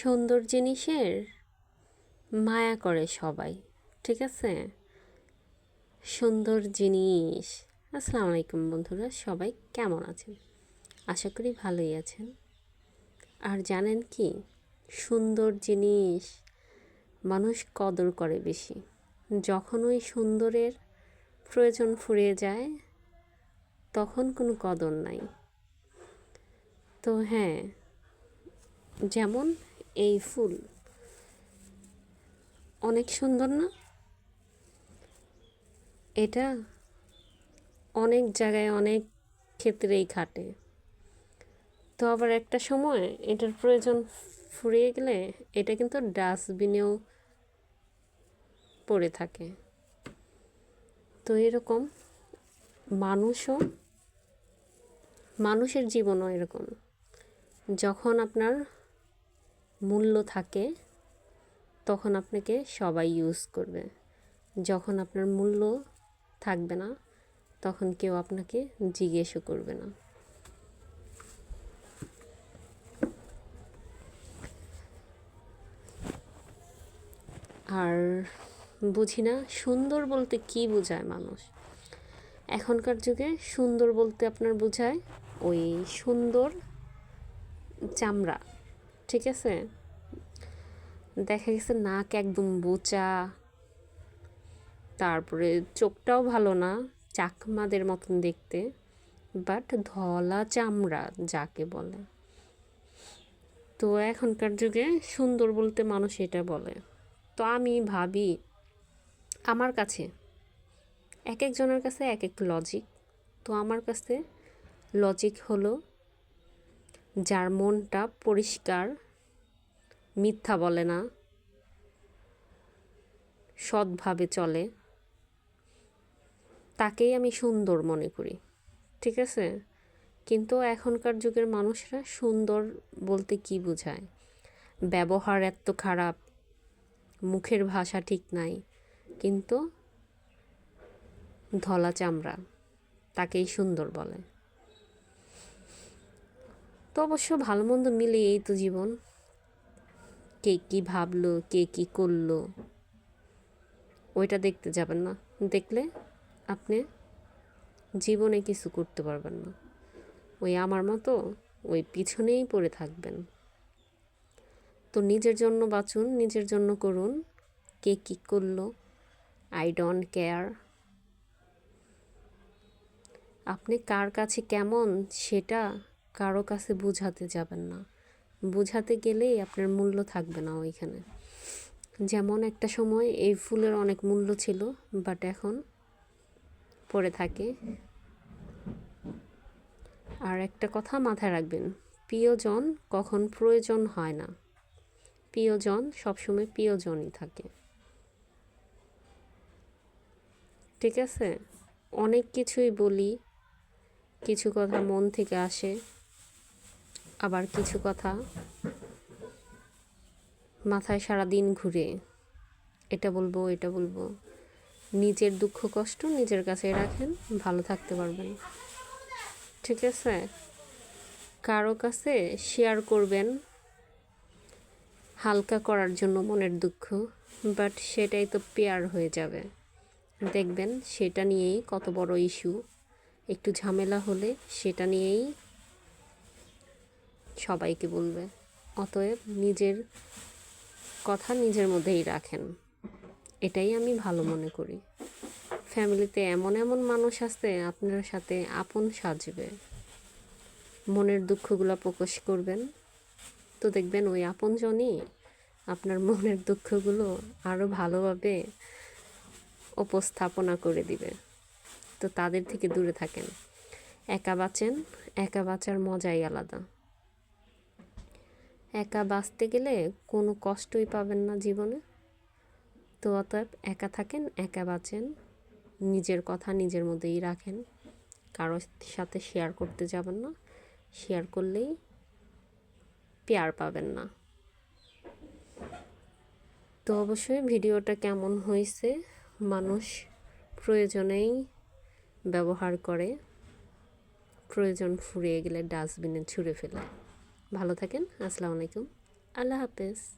সুন্দর জিনিসের মায়া করে সবাই, ঠিক আছে? সুন্দর জিনিস। আসসালামু আলাইকুম বন্ধুরা, সবাই কেমন আছেন? আশা করি ভালোই আছেন। আর জানেন কি, সুন্দর জিনিস মানুষ কদর করে বেশি যখন ওই সুন্দরের প্রয়োজন ফুরিয়ে যায়, তখন কোনো কদর নাই। তো হ্যাঁ, যেমন এই ফুল অনেক সুন্দর না? এটা অনেক জায়গায় অনেক ক্ষেত্রেই খাটে। তো আবার একটা সময় এটার প্রয়োজন ফুরিয়ে গেলে এটা কিন্তু ডাস্টবিনেও পড়ে থাকে। তো এরকম মানুষের জীবনও এরকম। যখন আপনার মূল্য থাকে তখন আপনাকে সবাই ইউজ করবে, যখন আপনার মূল্য থাকবে না তখন কেউ আপনাকে জিজ্ঞেসও করবে না। আর বুঝি না সুন্দর বলতে কি বোঝায় মানুষ। এখনকার যুগে সুন্দর বলতে আপনার বোঝায় ওই সুন্দর চামড়া, ঠিক আছে? দেখা গেছে নাক একদম বোচা, তারপরে চোখটাও ভালো না, চাকমাদের মতন দেখতে, বাট ধলা চামড়া যাকে বলে। তো এখনকার যুগে সুন্দর বলতে মানুষ এটা বলে। তো আমি ভাবি, আমার কাছে এক একজনের কাছে এক এক লজিক। তো আমার কাছে লজিক হলো যার মনটা পরিষ্কার, মিথ্যা বলে না, সৎভাবে চলে, তাকেই আমি সুন্দর মনে করি, ঠিক আছে? কিন্তু এখনকার যুগের মানুষরা সুন্দর বলতে কি বোঝায়? ব্যবহার এত খারাপ, মুখের ভাষা ঠিক নাই, কিন্তু ধলা চামড়া, তাকেই সুন্দর বলে। তো অবশ্য ভালো মন্দ মিলে এই তো জীবন। কে কী ভাবলো, কে কী করলো, ওইটা দেখতে যাবেন না। দেখলে আপনি জীবনে কিছু করতে পারবেন না। ওই আমার মতো ওই পিছনেই পড়ে থাকবেন। তো নিজের জন্য বাঁচুন, নিজের জন্য করুন। কে কী করলো, আই ডোন্ট কেয়ার। আপনি কার কাছে কেমন সেটা কারো কাছে বুঝাতে যাবেন না। বুঝাতে গেলেই আপনার মূল্য থাকবে না ওইখানে। যেমন একটা সময় এই ফুলের অনেক মূল্য ছিল, বাট এখন পড়ে থাকে। আর একটা কথা মাথায় রাখবেন, প্রিয়জন কখন প্রয়োজন হয় না। প্রিয়জন সবসময় প্রিয়জনই থাকে, ঠিক আছে? অনেক কিছুই বলি, কিছু কথা মন থেকে আসে, আবার কিছু কথা মাথায় সারা দিন ঘুরে, এটা বলবো এটা বলবো। নিজের দুঃখ কষ্ট নিজের কাছে রাখেন, ভালো থাকতে পারবেন, ঠিক আছে? কারো কাছে শেয়ার করবেন হালকা করার জন্য মনের দুঃখ, বাট সেটাই তো পেয়ার হয়ে যাবে। দেখবেন সেটা নিয়েই কত বড় ইস্যু। একটু ঝামেলা হলে সেটা নিয়েই সবাইকে বলবে। অতএব নিজের কথা নিজের মধ্যেই রাখেন, এটাই আমি ভালো মনে করি। ফ্যামিলিতে এমন এমন মানুষ আছে আপনার সাথে আপন সাজবে, মনের দুঃখগুলো প্রকাশ করবেন, তো দেখবেন ওই আপনজনই আপনার মনের দুঃখগুলো আরও ভালোভাবে উপস্থাপনা করে দিবে। তো তাদের থেকে দূরে থাকেন। একা বাঁচেন, একা বাঁচার মজাই আলাদা। একা বাঁচতে গেলে কোনো কষ্টই পাবেন না জীবনে। তো অতএব একা থাকেন, একা বাঁচেন, নিজের কথা নিজের মধ্যেই রাখেন, কারোর সাথে শেয়ার করতে যাবেন না। শেয়ার করলেই পেয়ার পাবেন না। তো অবশ্যই ভিডিওটা কেমন হয়েছে, মানুষ প্রয়োজনেই ব্যবহার করে, প্রয়োজন ফুরিয়ে গেলে ডাস্টবিনে ছুঁড়ে ফেলে। ভালো থাকেন, আসসালামু আলাইকুম। আল্লাহ হাফেজ।